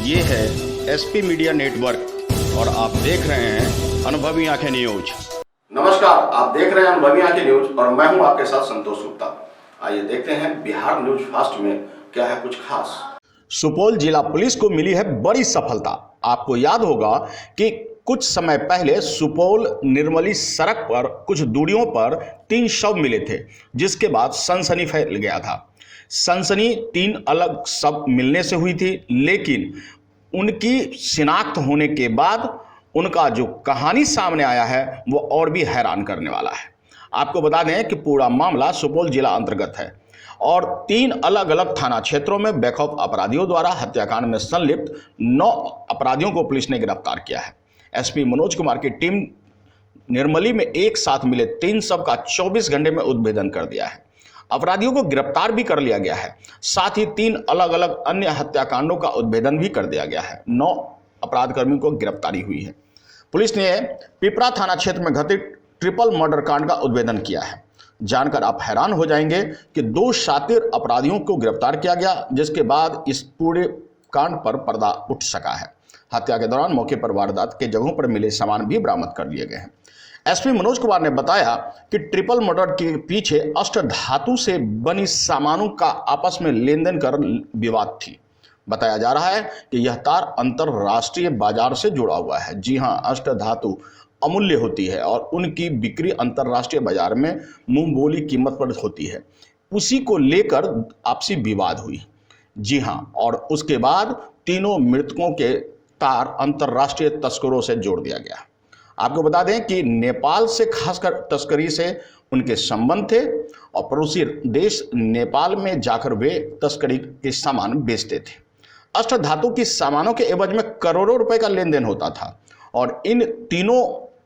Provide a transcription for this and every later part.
ये है SP media network और आप देख रहे हैं अनुभवी आंखें न्यूज। नमस्कार, आप देख रहे हैं अनुभवी आंखें न्यूज और मैं हूं आपके साथ संतोष गुप्ता। आइए देखते हैं बिहार न्यूज फास्ट में क्या है कुछ खास। सुपौल जिला पुलिस को मिली है बड़ी सफलता। आपको याद होगा कि कुछ समय पहले सुपौल निर्मली सड़क पर कुछ दूरियों पर 3 शव मिले थे, जिसके बाद सनसनी फैल गया था। सनसनी 3 अलग शव मिलने से हुई थी, लेकिन उनकी शिनाख्त होने के बाद उनका जो कहानी सामने आया है वो और भी हैरान करने वाला है। आपको बता दें कि पूरा मामला सुपौल जिला अंतर्गत है और 3 अलग अलग थाना क्षेत्रों में बेखौफ अपराधियों द्वारा हत्याकांड में संलिप्त 9 अपराधियों को पुलिस ने गिरफ्तार किया है। एसपी मनोज कुमार की टीम निर्मली में एक साथ मिले 3 शव का 24 घंटे में उद्भेदन कर दिया है। अपराधियों को गिरफ्तार भी कर लिया गया है, साथ ही 3 अलग अलग अन्य हत्याकांडों का उद्भेदन भी कर दिया गया है। 9 अपराधकर्मियों को गिरफ्तारी हुई है। पुलिस ने पिपरा थाना क्षेत्र में घटित ट्रिपल मर्डर कांड का उद्भेदन किया है। जानकर आप हैरान हो जाएंगे कि 2 शातिर अपराधियों को गिरफ्तार किया गया, जिसके बाद इस पूरे कांड पर पर्दा उठ सका है। हत्या के दौरान मौके पर वारदात के जगहों पर मिले सामान भी बरामद कर लिए गए हैं। एसपी मनोज कुमार ने बताया कि ट्रिपल मर्डर के पीछे अष्टधातु से बनी सामानों का आपस में लेन देन कर विवाद थी। बताया जा रहा है कि यह तार अंतरराष्ट्रीय बाजार से जुड़ा हुआ है। जी हां, अष्टधातु अमूल्य होती है और उनकी बिक्री अंतरराष्ट्रीय बाजार में मुंह बोली कीमत पर होती है। उसी को लेकर आपसी विवाद हुई। जी हां, और उसके बाद तीनों मृतकों के तार अंतरराष्ट्रीय तस्करों से जोड़ दिया गया। आपको बता दें कि नेपाल से खासकर तस्करी से उनके संबंध थे और पड़ोसी देश नेपाल में जाकर वे तस्करी के सामान बेचते थे। अष्टधातु की सामानों के एवज में करोड़ों रुपए का लेन देन होता था और इन तीनों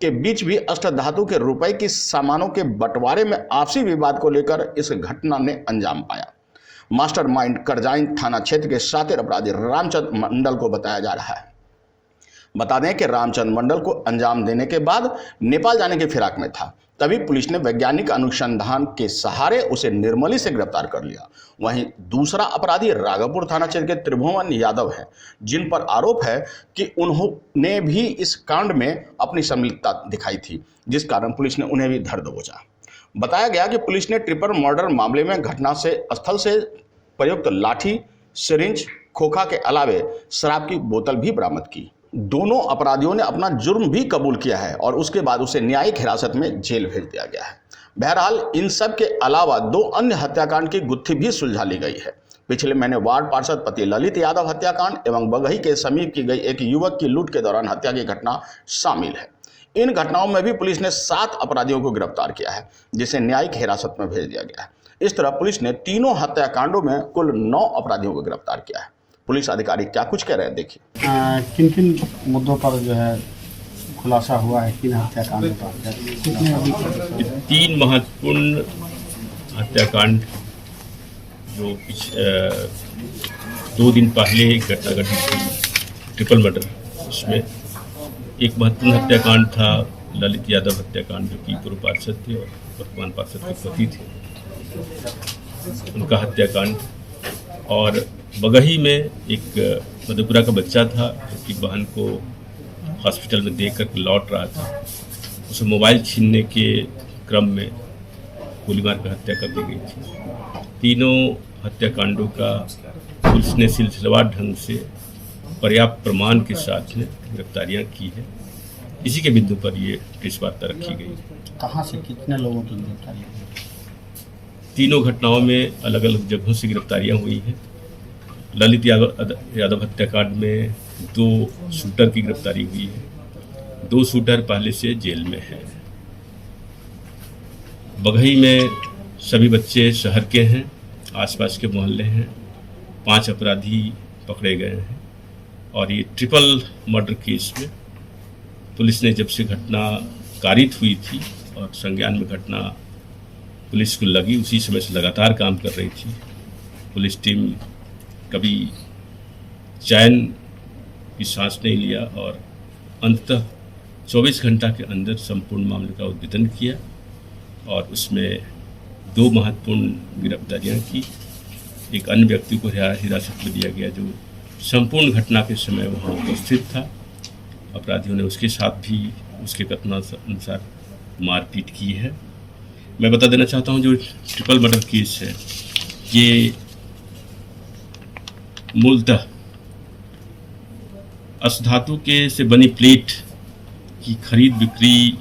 के बीच भी अष्टधातु के रुपए की सामानों के बंटवारे में आपसी विवाद को लेकर इस घटना ने अंजाम पाया। मास्टरमाइंड करजाइन थाना क्षेत्र के शातिर अपराधी रामचंद्र मंडल को बताया जा रहा है। बता दें कि रामचंद्र मंडल को अंजाम देने के बाद नेपाल जाने के फिराक में था। तभी पुलिस ने वैज्ञानिक अनुसंधान के सहारे उसे निर्मली से गिरफ्तार कर लिया। वहीं दूसरा अपराधी राघवपुर थाना क्षेत्र के त्रिभुवन यादव है, जिन पर आरोप है कि उन्होंने भी इस कांड में अपनी संलिप्तता दिखाई थी, जिस कारण पुलिस ने उन्हें भी धर दबोचा। बताया गया कि पुलिस ने ट्रिपल मर्डर मामले में घटना से स्थल से प्रयुक्त लाठी, सिरिंज, खोखा के अलावे शराब की बोतल भी बरामद की। दोनों अपराधियों ने अपना जुर्म भी कबूल किया है और उसके बाद उसे न्यायिक हिरासत में जेल भेज दिया गया है। बहरहाल इन सब के अलावा 2 अन्य हत्याकांड की गुत्थी भी सुलझा ली गई है। पिछले महीने वार्ड पार्षद पति ललित यादव हत्याकांड एवं बगही के समीप की गई एक युवक की लूट के दौरान हत्या की घटना शामिल है। इन घटनाओं में भी पुलिस ने 7 अपराधियों को गिरफ्तार किया है, जिसे न्यायिक हिरासत में भेज दिया गया है। इस तरह पुलिस ने तीनों हत्याकांडों में कुल 9 अपराधियों को गिरफ्तार किया है। पुलिस अधिकारी क्या कुछ कह रहे हैं, देखिए। किन किन मुद्दों पर जो है खुलासा हुआ है, किन हत्याकांडों पर? 3 महत्वपूर्ण हत्याकांड जो 2 दिन पहले घटना घटी थी, ट्रिपल मर्डर, उसमें एक महत्वपूर्ण हत्याकांड था ललित यादव हत्याकांड, जो कि पूर्व पार्षद थे और वर्तमान पार्षद के पति थे, उनका हत्याकांड। और बगही में एक मधुपुरा का बच्चा था जो कि बहन को हॉस्पिटल में देख कर लौट रहा था, उसे मोबाइल छीनने के क्रम में गोली मार कर हत्या कर दी गई थी। तीनों हत्याकांडों का पुलिस ने सिलसिलेवार ढंग से पर्याप्त प्रमाण के साथ में गिरफ्तारियां की है। इसी के बिंदु पर ये प्रेस वार्ता रखी गई। कहाँ से कितने लोगों की गिरफ्तारी हुई? तीनों घटनाओं में अलग अलग जगहों से गिरफ्तारियां हुई हैं। ललित यादव हत्याकांड में 2 शूटर की गिरफ्तारी हुई है। 2 शूटर पहले से जेल में हैं। बगही में सभी बच्चे शहर के हैं, आसपास के मोहल्ले हैं। 5 अपराधी पकड़े गए हैं और ये ट्रिपल मर्डर केस में पुलिस ने जब से घटना कारित हुई थी और संज्ञान में घटना पुलिस को लगी, उसी समय से लगातार काम कर रही थी। पुलिस टीम कभी चैन की सांस नहीं लिया और अंततः 24 घंटा के अंदर संपूर्ण मामले का उद्भेदन किया और उसमें 2 महत्वपूर्ण गिरफ्तारियां की। एक अन्य व्यक्ति को हिरासत में लिया गया जो संपूर्ण घटना के समय वहाँ उपस्थित था। अपराधियों ने उसके साथ भी उसके कथनानुसार मारपीट की है। मैं बता देना चाहता हूँ जो ट्रिपल मर्डर केस है ये मूलतः अष्टधातु के से बनी प्लेट की खरीद बिक्री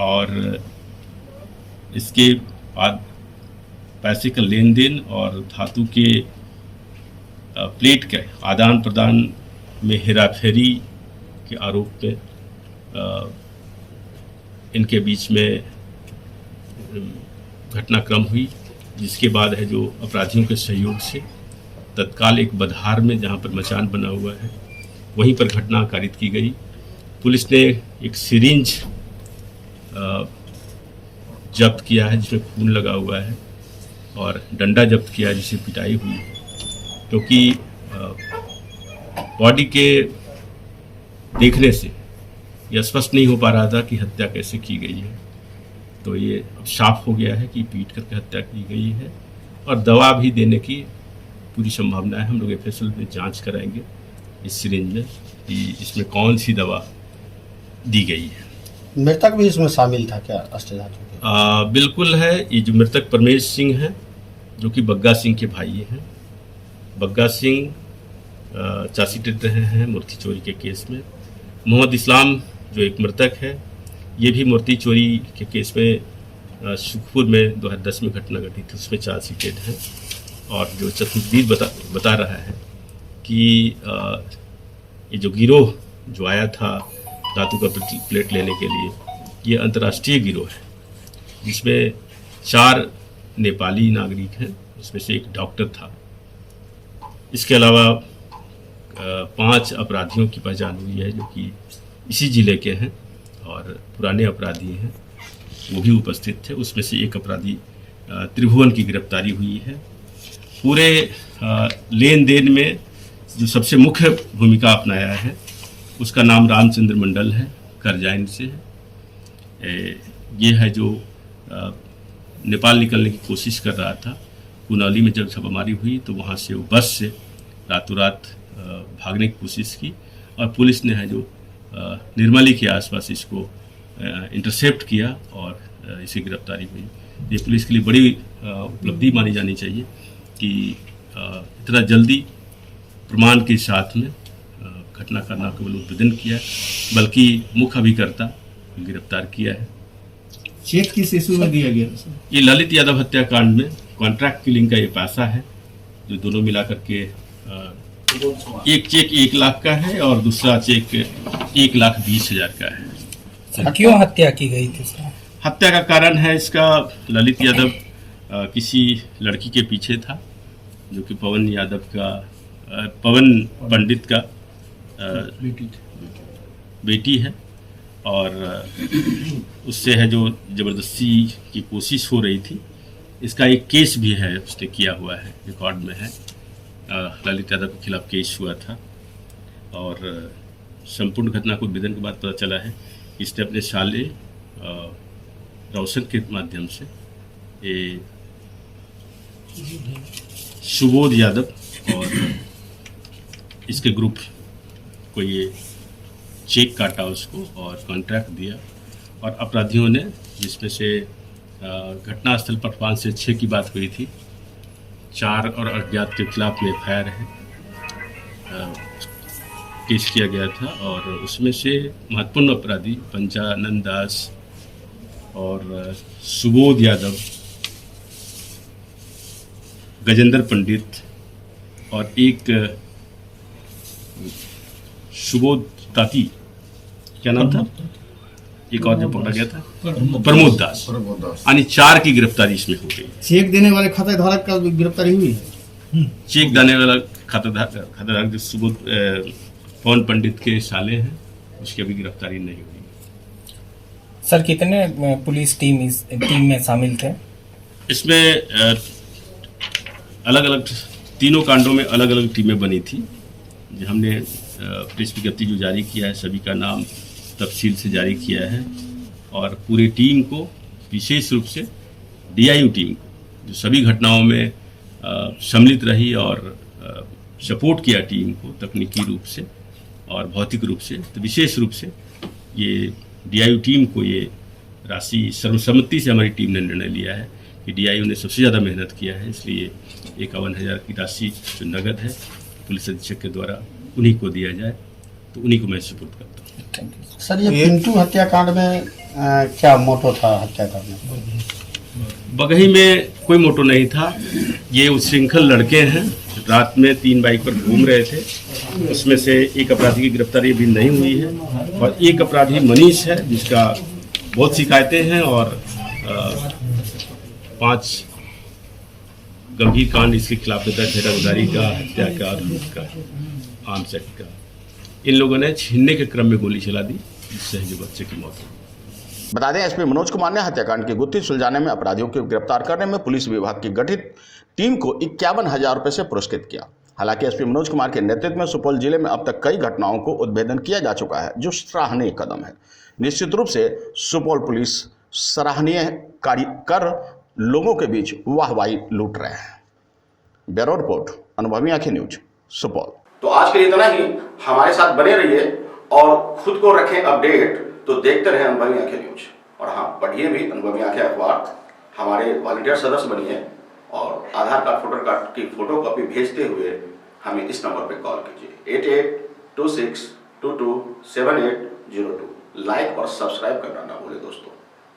और इसके बाद पैसे का लेन देन और धातु के प्लेट के आदान प्रदान में हेराफेरी के आरोप में इनके बीच में घटनाक्रम हुई, जिसके बाद है जो अपराधियों के सहयोग से तत्काल एक बधार में जहां पर मचान बना हुआ है वहीं पर घटना कारित की गई। पुलिस ने एक सिरिंज जब्त किया है जिसमें खून लगा हुआ है और डंडा जब्त किया है जिससे पिटाई हुई है, क्योंकि बॉडी के देखने से यह स्पष्ट नहीं हो पा रहा था कि हत्या कैसे की गई है। तो ये अब साफ हो गया है कि पीट करके हत्या की गई है और दवा भी देने की पूरी संभावना है। हम लोग एफएसएल में जांच कराएंगे इस सिरिंज में कि इसमें कौन सी दवा दी गई है। मृतक भी इसमें शामिल था क्या अष्टधातु के? बिल्कुल है। ये जो मृतक परमेश सिंह है जो कि बग्गा सिंह के भाई हैं। बग्गा सिंह चार्जशीट रहे हैं मूर्ति चोरी के केस में। मोहम्मद इस्लाम जो एक मृतक है ये भी मूर्ति चोरी के केस में सुखपुर में 2010 में घटना घटी थी, उसमें चार्जशीटेड है। और जो चतुर्दीप बता रहा है कि ये जो गिरोह जो आया था धातु का प्लेट लेने के लिए ये अंतर्राष्ट्रीय गिरोह है जिसमें 4 नेपाली नागरिक हैं, उसमें से एक डॉक्टर था। इसके अलावा 5 अपराधियों की पहचान हुई है जो कि इसी जिले के हैं और पुराने अपराधी हैं, वो भी उपस्थित थे। उसमें से एक अपराधी त्रिभुवन की गिरफ्तारी हुई है। पूरे लेन देन में जो सबसे मुख्य भूमिका अपनाया है उसका नाम रामचंद्र मंडल है, करजाइन से है। ये है जो नेपाल निकलने की कोशिश कर रहा था। कुनौली में जब छापामारी हुई तो वहाँ से वो बस से रातों रात भागने की कोशिश की और पुलिस ने है जो निर्मली के आसपास इसको इंटरसेप्ट किया और इसे गिरफ्तारी हुई। ये पुलिस के लिए बड़ी उपलब्धि मानी जानी चाहिए कि इतना जल्दी प्रमाण के साथ में घटना का न केवल उद्भेदन किया बल्कि मुख्य अभिकर्ता गिरफ्तार किया है। चेक किस इशू में दिया गया? ये ललित यादव हत्याकांड में कॉन्ट्रैक्ट किलिंग का ये पैसा है जो दोनों मिला करके एक चेक 1 लाख का है और दूसरा चेक 1,20,000 का है। क्यों हत्या की गई थी? हत्या का कारण है इसका ललित यादव किसी लड़की के पीछे था जो कि पवन पंडित का बेटी है और उससे है जो ज़बरदस्ती की कोशिश हो रही थी। इसका एक केस भी है उसने किया हुआ है, रिकॉर्ड में है। ललित यादव के खिलाफ केस हुआ था और संपूर्ण घटना को उद्भेदन के बाद पता चला है कि इसने अपने साले रोशन के माध्यम से ये सुबोध यादव और इसके ग्रुप को ये चेक काटा उसको और कॉन्ट्रैक्ट दिया और अपराधियों ने, जिसमें से घटनास्थल पर 5 से 6 की बात हुई थी, 4 और अज्ञात के खिलाफ में एफआईआर है, केस किया गया था और उसमें से महत्वपूर्ण अपराधी पंचानंद दास और सुबोध यादव, गजेंद्र पंडित और एक सुबोध ताती, क्या नाम था, एक और जो पकड़ा गया था प्रमोद दास, यानी 4 की गिरफ्तारी इसमें हो गई। चेक देने वाले खाता धारक का गिरफ्तारी हुई है? चेक देने वाला खाता धारक जो सुबोध पवन पंडित के साले हैं उसकी अभी गिरफ्तारी नहीं हुई। सर कितने पुलिस टीम में शामिल थे? इसमें अलग अलग तीनों कांडों में अलग अलग टीमें बनी थी। हमने प्रेस विज्ञप्ति जो जारी किया है सभी का नाम तफसील से जारी किया है और पूरी टीम को, विशेष रूप से डीआईयू टीम जो सभी घटनाओं में सम्मिलित रही और सपोर्ट किया टीम को तकनीकी रूप से और भौतिक रूप से। तो विशेष रूप से ये डीआईयू टीम को ये राशि सर्वसम्मति से हमारी टीम ने निर्णय लिया है कि डीआईयू ने सबसे ज़्यादा मेहनत किया है, इसलिए 51,000 की राशि जो नगद है पुलिस अधीक्षक के द्वारा उन्हीं को दिया जाए, तो उन्हीं को मैं सपोर्ट करता हूँ। Thank you. सर ये पिंटू हत्याकांड में क्या मोटो था हत्या करने का? बगही में कोई मोटो नहीं था। ये उच्छृंखल लड़के हैं, रात में 3 बाइक पर घूम रहे थे। उसमें से एक अपराधी की गिरफ्तारी अभी नहीं हुई है और एक अपराधी मनीष है जिसका बहुत शिकायतें हैं और 5 गंभीर कांड इसके खिलाफ दर्ज है, रंगदारी का, हत्या का और लूट का, आर्म्स एक्ट का। इन लोगों ने छीनने के क्रम में गोली चला दी जिससे जो बच्चे की मौत हुई। बता दें एसपी मनोज कुमार ने हत्याकांड की गुत्थी सुलझाने में अपराधियों को गिरफ्तार करने में पुलिस विभाग की गठित टीम को 51,000 रुपये से पुरस्कृत किया। हालांकि एसपी मनोज कुमार के नेतृत्व में सुपौल जिले में अब तक कई घटनाओं को उद्भेदन किया जा चुका है, जो सराहनीय कदम है। निश्चित रूप से सुपौल पुलिस सराहनीय कार्य कर लोगों के बीच वाहवाही लूट रहे हैं। ब्यूरो रिपोर्ट, अनुभवी आंखें न्यूज, सुपौल। तो आज के लिए इतना ही। हमारे साथ बने रहिए और खुद को रखें अपडेट। तो देखते रहें अनुभवी आंखें न्यूज और हाँ, पढ़िए भी अनुभवी आंखें अखबार। हमारे वॉलंटियर सदस्य बनिए और आधार कार्ड, वोटर कार्ड की फोटो कॉपी भेजते हुए हमें इस नंबर पर कॉल कीजिए 8826227802। लाइक और सब्सक्राइब करना ना भूलें दोस्तों।